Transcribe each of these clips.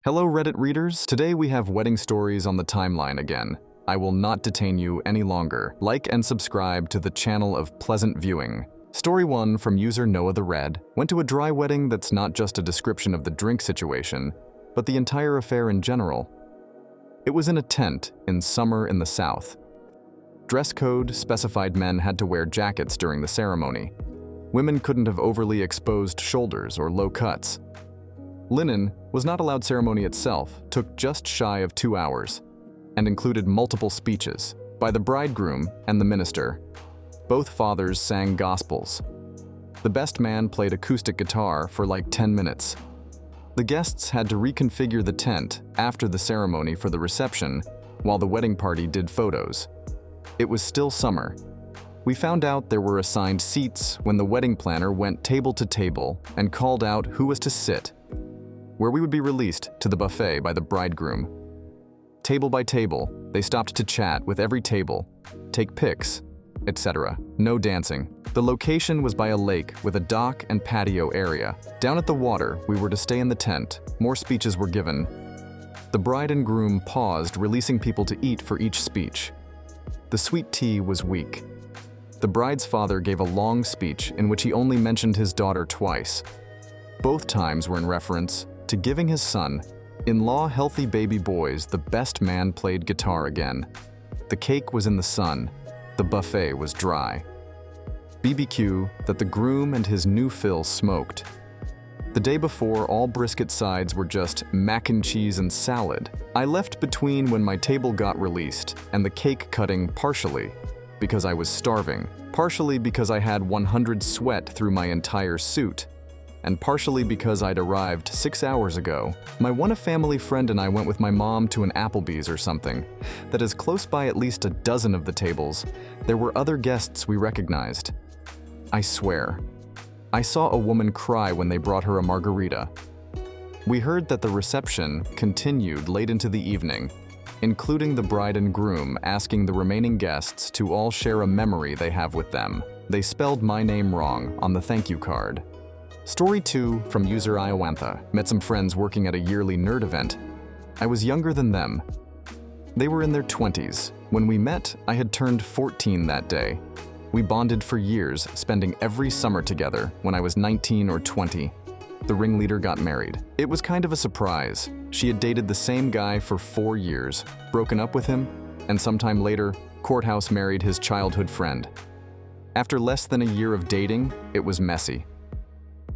Hello Reddit readers, today we have wedding stories on the timeline again. I will not detain you any longer. Like and subscribe to the channel of pleasant viewing. Story 1 from user Noah the Red went to a dry wedding that's not just a description of the drink situation, but the entire affair in general. It was in a tent in summer in the South. Dress code specified men had to wear jackets during the ceremony. Women couldn't have overly exposed shoulders or low cuts. Linen was not allowed. Ceremony itself took just shy of 2 hours and included multiple speeches by the bridegroom and the minister. Both fathers sang gospels. The best man played acoustic guitar for like 10 minutes. The guests had to reconfigure the tent after the ceremony for the reception, while the wedding party did photos. It was still summer. We found out there were assigned seats when the wedding planner went table to table and called out who was to sit, where we would be released to the buffet by the bridegroom. Table by table, they stopped to chat with every table, take pics, etc. No dancing. The location was by a lake with a dock and patio area. Down at the water, we were to stay in the tent. More speeches were given. The bride and groom paused, releasing people to eat for each speech. The sweet tea was weak. The bride's father gave a long speech in which he only mentioned his daughter twice. Both times were in reference to giving his son-in-law healthy baby boys. The best man played guitar again. The cake was in the sun. The buffet was dry. BBQ that the groom and his new fill smoked. The day before, all brisket sides were just mac and cheese and salad. I left between when my table got released and the cake cutting, partially because I was starving, partially because I had 100 sweat through my entire suit, and partially because I'd arrived 6 hours ago. My one-family friend and I went with my mom to an Applebee's or something that is close by at least a dozen of the tables. There were other guests we recognized. I swear, I saw a woman cry when they brought her a margarita. We heard that the reception continued late into the evening, including the bride and groom asking the remaining guests to all share a memory they have with them. They spelled my name wrong on the thank you card. Story 2 from user Iowantha. Met some friends working at a yearly nerd event. I was younger than them. They were in their 20s. When we met, I had turned 14 that day. We bonded for years, spending every summer together when I was 19 or 20. The ringleader got married. It was kind of a surprise. She had dated the same guy for 4 years, broken up with him, and sometime later, courthouse married his childhood friend. After less than a year of dating, it was messy.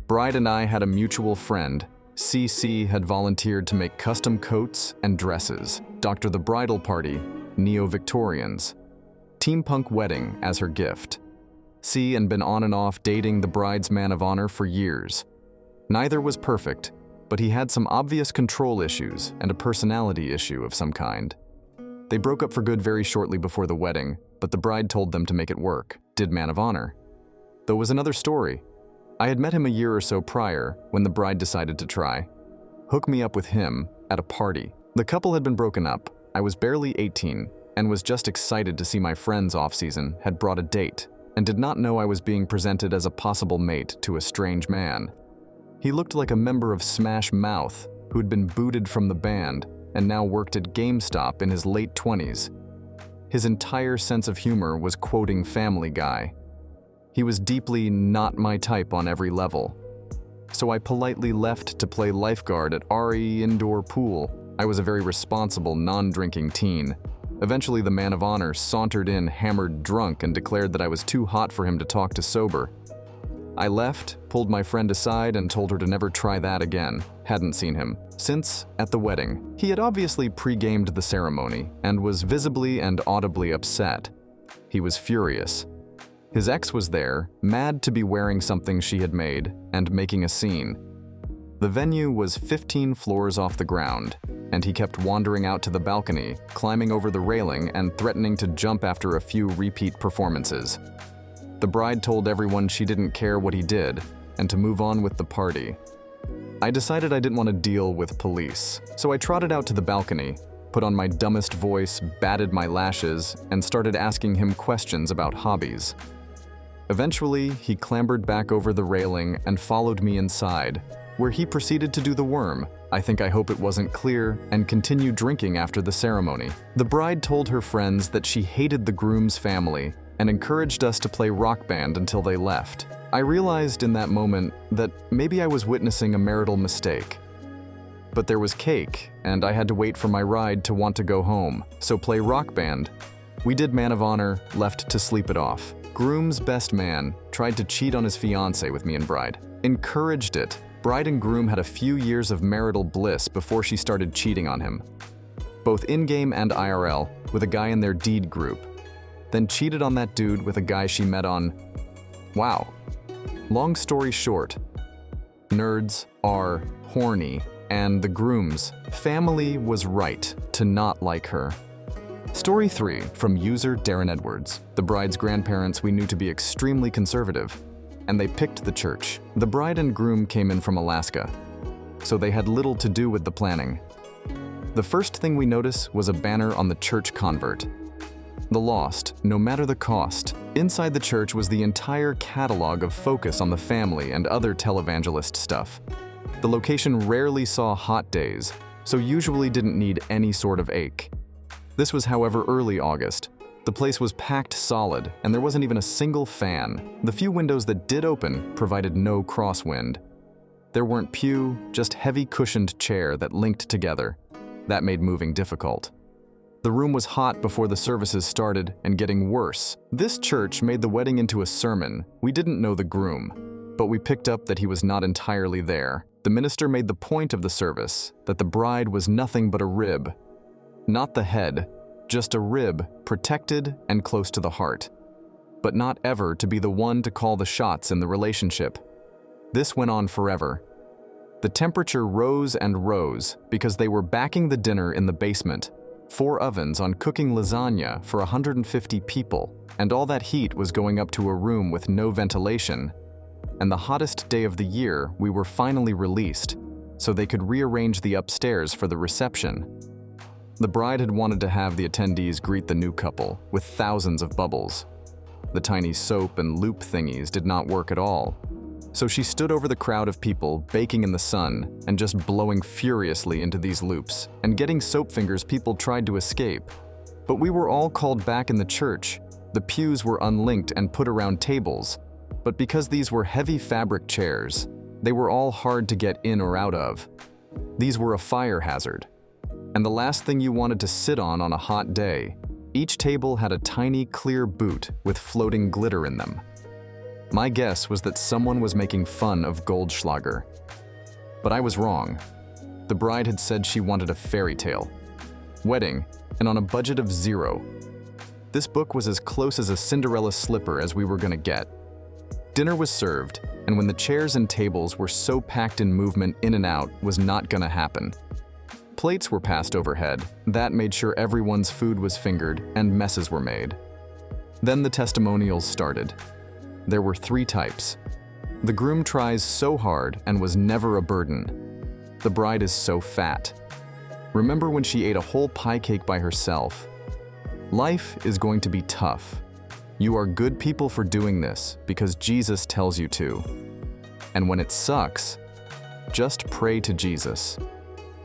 Bride and I had a mutual friend. CC had volunteered to make custom coats and dresses. Dr. The bridal party, Neo-Victorians. Team Punk wedding as her gift. C and been on and off dating the bride's man of honor for years. Neither was perfect, but he had some obvious control issues and a personality issue of some kind. They broke up for good very shortly before the wedding, but the bride told them to make it work. Did man of honor. Though was another story. I had met him a year or so prior when the bride decided to try. Hook me up with him at a party. The couple had been broken up. I was barely 18 and was just excited to see my friends off-season had brought a date and did not know I was being presented as a possible mate to a strange man. He looked like a member of Smash Mouth who'd been booted from the band and now worked at GameStop in his late 20s. His entire sense of humor was quoting Family Guy. He was deeply not my type on every level. So I politely left to play lifeguard at RE Indoor Pool. I was a very responsible, non-drinking teen. Eventually, the man of honor sauntered in hammered drunk and declared that I was too hot for him to talk to sober. I left, pulled my friend aside and told her to never try that again. Hadn't seen him since at the wedding. He had obviously pre-gamed the ceremony and was visibly and audibly upset. He was furious. His ex was there, mad to be wearing something she had made and making a scene. The venue was 15 floors off the ground, and he kept wandering out to the balcony, climbing over the railing and threatening to jump after a few repeat performances. The bride told everyone she didn't care what he did and to move on with the party. I decided I didn't want to deal with police, so I trotted out to the balcony, put on my dumbest voice, batted my lashes, and started asking him questions about hobbies. Eventually, he clambered back over the railing and followed me inside, where he proceeded to do the worm, I hope it wasn't clear, and continued drinking after the ceremony. The bride told her friends that she hated the groom's family and encouraged us to play rock band until they left. I realized in that moment that maybe I was witnessing a marital mistake. But there was cake, and I had to wait for my ride to want to go home, so play rock band. We did man of honor, left to sleep it off. Groom's best man tried to cheat on his fiancée with me and bride. Encouraged it. Bride and groom had a few years of marital bliss before she started cheating on him, both in-game and IRL, with a guy in their deed group. Then cheated on that dude with a guy she met on... Wow. Long story short, nerds are horny, and the groom's family was right to not like her. Story 3 from user Darren Edwards. The bride's grandparents we knew to be extremely conservative, and they picked the church. The bride and groom came in from Alaska, so they had little to do with the planning. The first thing we noticed was a banner on the church convert. The Lost, no matter the cost. Inside the church was the entire catalog of Focus on the Family and other televangelist stuff. The location rarely saw hot days, so usually didn't need any sort of ache. This was, however, early August. The place was packed solid, and there wasn't even a single fan. The few windows that did open provided no crosswind. There weren't pew, just heavy cushioned chair that linked together. That made moving difficult. The room was hot before the services started and getting worse. This church made the wedding into a sermon. We didn't know the groom, but we picked up that he was not entirely there. The minister made the point of the service that the bride was nothing but a rib. Not the head, just a rib, protected and close to the heart, but not ever to be the one to call the shots in the relationship. This went on forever. The temperature rose and rose because they were backing the dinner in the basement, 4 ovens on cooking lasagna for 150 people, and all that heat was going up to a room with no ventilation. And the hottest day of the year, we were finally released, so they could rearrange the upstairs for the reception. The bride had wanted to have the attendees greet the new couple with thousands of bubbles. The tiny soap and loop thingies did not work at all. So she stood over the crowd of people baking in the sun and just blowing furiously into these loops, and getting soap fingers people tried to escape. But we were all called back in the church. The pews were unlinked and put around tables, but because these were heavy fabric chairs, they were all hard to get in or out of. These were a fire hazard. And the last thing you wanted to sit on a hot day. Each table had a tiny clear boot with floating glitter in them. My guess was that someone was making fun of Goldschlager. But I was wrong. The bride had said she wanted a fairy tale. Wedding, and on a budget of 0. This book was as close as a Cinderella slipper as we were gonna get. Dinner was served, and when the chairs and tables were so packed in movement in and out was not gonna happen. Plates were passed overhead. That made sure everyone's food was fingered and messes were made. Then the testimonials started. There were 3 types. The groom tries so hard and was never a burden. The bride is so fat. Remember when she ate a whole pie cake by herself? Life is going to be tough. You are good people for doing this because Jesus tells you to. And when it sucks, just pray to Jesus.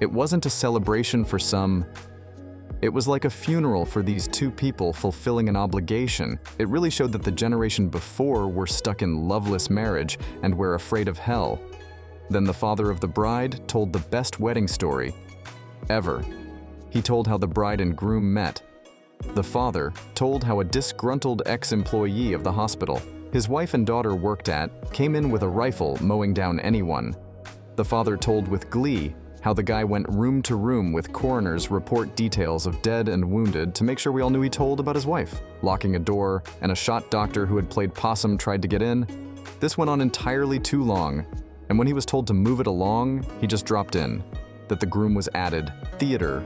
It wasn't a celebration for some. It was like a funeral for these 2 people fulfilling an obligation. It really showed that the generation before were stuck in loveless marriage and were afraid of hell. Then the father of the bride told the best wedding story ever. He told how the bride and groom met. The father told how a disgruntled ex-employee of the hospital his wife and daughter worked at came in with a rifle mowing down anyone. The father told with glee how the guy went room to room with coroners report details of dead and wounded to make sure we all knew he told about his wife. Locking a door, and a shot doctor who had played possum tried to get in. This went on entirely too long, and when he was told to move it along, he just dropped in. That the groom was added, theater,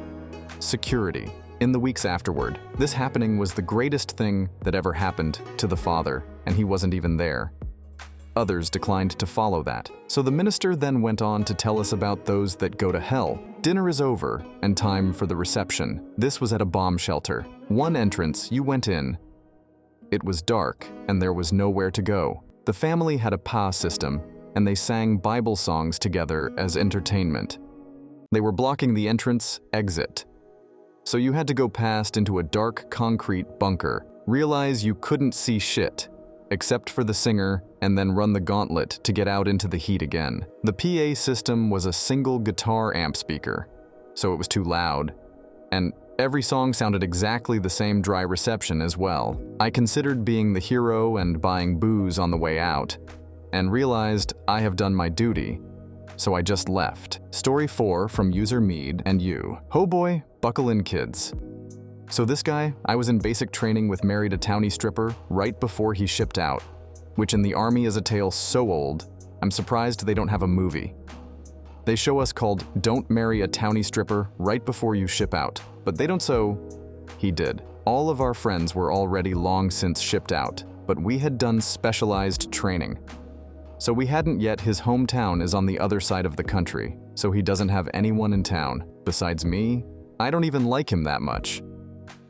security. In the weeks afterward, this happening was the greatest thing that ever happened to the father, and he wasn't even there. Others declined to follow that. So the minister then went on to tell us about those that go to hell. Dinner is over, and time for the reception. This was at a bomb shelter. One entrance, you went in. It was dark, and there was nowhere to go. The family had a PA system, and they sang Bible songs together as entertainment. They were blocking the entrance exit. So you had to go past into a dark concrete bunker, realize you couldn't see shit, except for the singer, and then run the gauntlet to get out into the heat again. The PA system was a single guitar amp speaker, so it was too loud, and every song sounded exactly the same dry reception as well. I considered being the hero and buying booze on the way out, and realized I have done my duty, so I just left. Story 4 from user Mead and you. Oh boy, buckle in kids. So this guy, I was in basic training with married a townie stripper right before he shipped out, which in the army is a tale so old, I'm surprised they don't have a movie. They show us called Don't Marry a Townie Stripper right before you ship out, but they don't, so he did. All of our friends were already long since shipped out, but we had done specialized training. So we hadn't yet. His hometown is on the other side of the country, so he doesn't have anyone in town. Besides me, I don't even like him that much.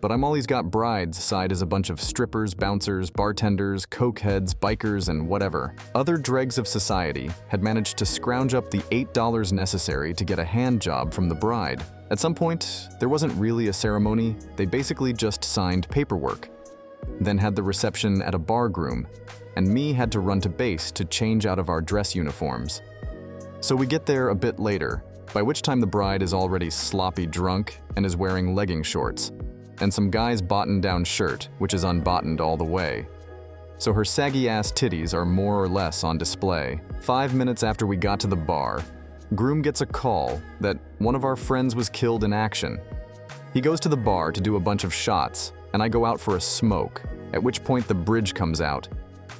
But I'm all he's got. Bride's side is a bunch of strippers, bouncers, bartenders, cokeheads, bikers, and whatever. Other dregs of society had managed to scrounge up the $8 necessary to get a hand job from the bride. At some point, there wasn't really a ceremony, they basically just signed paperwork. Then had the reception at a bar groom, and me had to run to base to change out of our dress uniforms. So we get there a bit later, by which time the bride is already sloppy drunk and is wearing legging shorts, and some guy's button-down shirt, which is unbuttoned all the way. So her saggy-ass titties are more or less on display. 5 minutes after we got to the bar, groom gets a call that one of our friends was killed in action. He goes to the bar to do a bunch of shots, and I go out for a smoke, at which point the bridge comes out,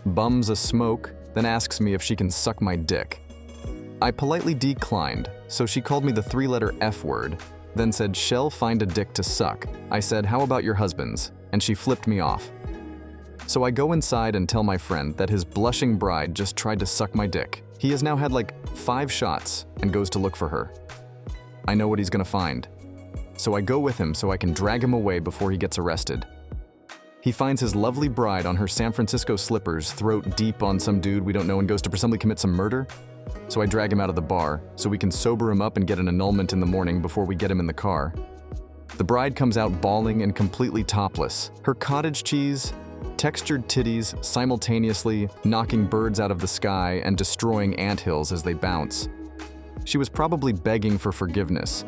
bums a smoke, then asks me if she can suck my dick. I politely declined, so she called me the 3-letter F word, then said, "Shell, find a dick to suck." I said, "How about your husband's?" And she flipped me off. So I go inside and tell my friend that his blushing bride just tried to suck my dick. He has now had like 5 shots and goes to look for her. I know what he's gonna find. So I go with him so I can drag him away before he gets arrested. He finds his lovely bride on her San Francisco slippers, throat deep on some dude we don't know, and goes to presumably commit some murder. So I drag him out of the bar so we can sober him up and get an annulment in the morning before we get him in the car. The bride comes out bawling and completely topless. Her cottage cheese, textured titties simultaneously knocking birds out of the sky and destroying anthills as they bounce. She was probably begging for forgiveness,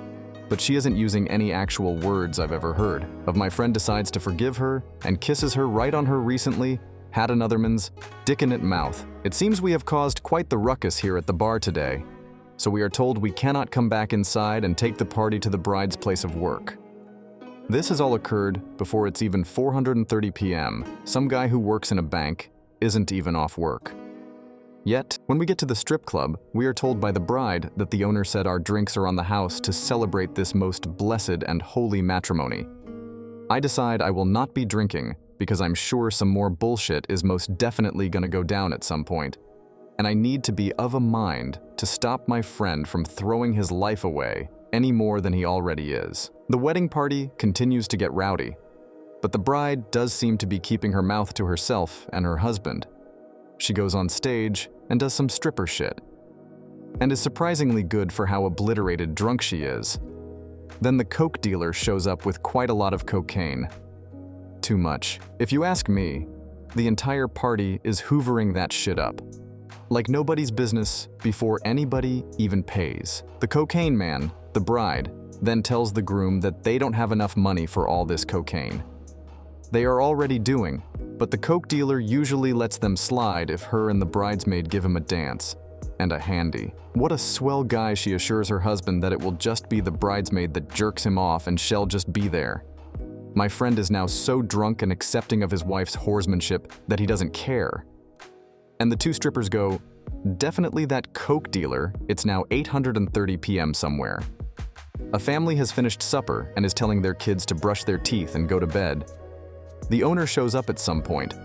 but she isn't using any actual words I've ever heard. Of my friend decides to forgive her and kisses her right on her recently had another man's dick in it mouth. It seems we have caused quite the ruckus here at the bar today, so we are told we cannot come back inside and take the party to the bride's place of work. This has all occurred before it's even 4:30 p.m. Some guy who works in a bank isn't even off work. Yet, when we get to the strip club, we are told by the bride that the owner said our drinks are on the house to celebrate this most blessed and holy matrimony. I decide I will not be drinking because I'm sure some more bullshit is most definitely gonna go down at some point, and I need to be of a mind to stop my friend from throwing his life away any more than he already is. The wedding party continues to get rowdy, but the bride does seem to be keeping her mouth to herself and her husband. She goes on stage and does some stripper shit, and is surprisingly good for how obliterated drunk she is. Then the coke dealer shows up with quite a lot of cocaine. Too much. If you ask me, the entire party is hoovering that shit up. Like nobody's business before anybody even pays. The cocaine man, the bride, then tells the groom that they don't have enough money for all this cocaine. They are already doing, but the coke dealer usually lets them slide if her and the bridesmaid give him a dance. And a handy. What a swell guy, she assures her husband that it will just be the bridesmaid that jerks him off and she'll just be there. My friend is now so drunk and accepting of his wife's whoresmanship that he doesn't care. And the 2 strippers go, "Definitely that coke dealer, it's now 8:30 p.m. somewhere." A family has finished supper and is telling their kids to brush their teeth and go to bed. The owner shows up at some point,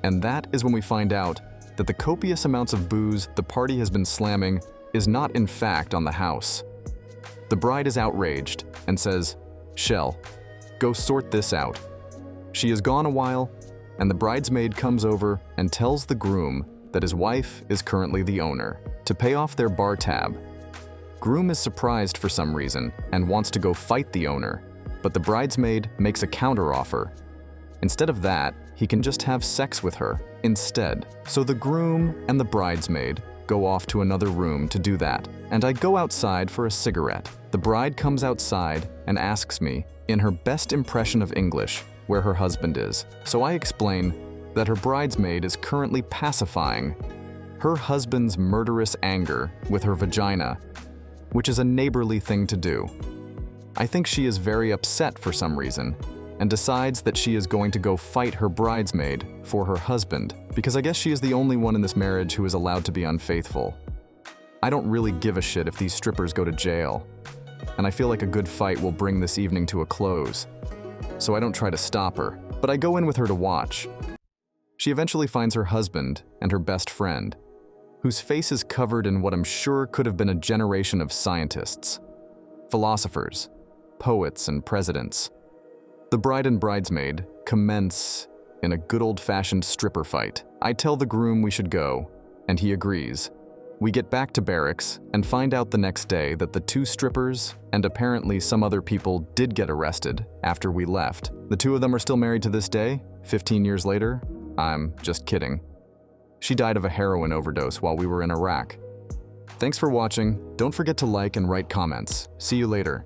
and that is when we find out that the copious amounts of booze the party has been slamming is not in fact on the house. The bride is outraged and says, "Shell, go sort this out." She is gone a while, and the bridesmaid comes over and tells the groom that his wife is currently the owner. To pay off their bar tab, Groom is surprised for some reason and wants to go fight the owner, but the bridesmaid makes a counteroffer. Instead of that, he can just have sex with her instead. So the groom and the bridesmaid go off to another room to do that, and I go outside for a cigarette. The bride comes outside and asks me, in her best impression of English, where her husband is. So I explain that her bridesmaid is currently pacifying her husband's murderous anger with her vagina, which is a neighborly thing to do. I think she is very upset for some reason and decides that she is going to go fight her bridesmaid for her husband, because I guess she is the only one in this marriage who is allowed to be unfaithful. I don't really give a shit if these strippers go to jail, and I feel like a good fight will bring this evening to a close, so I don't try to stop her, but I go in with her to watch. She eventually finds her husband and her best friend, whose face is covered in what I'm sure could have been a generation of scientists, philosophers, poets, and presidents. The bride and bridesmaid commence in a good old-fashioned stripper fight. I tell the groom we should go, and he agrees. We get back to barracks and find out the next day that the two strippers and apparently some other people did get arrested after we left. The two of them are still married to this day, 15 years later. I'm just kidding. She died of a heroin overdose while we were in Iraq. Thanks for watching. Don't forget to like and write comments. See you later.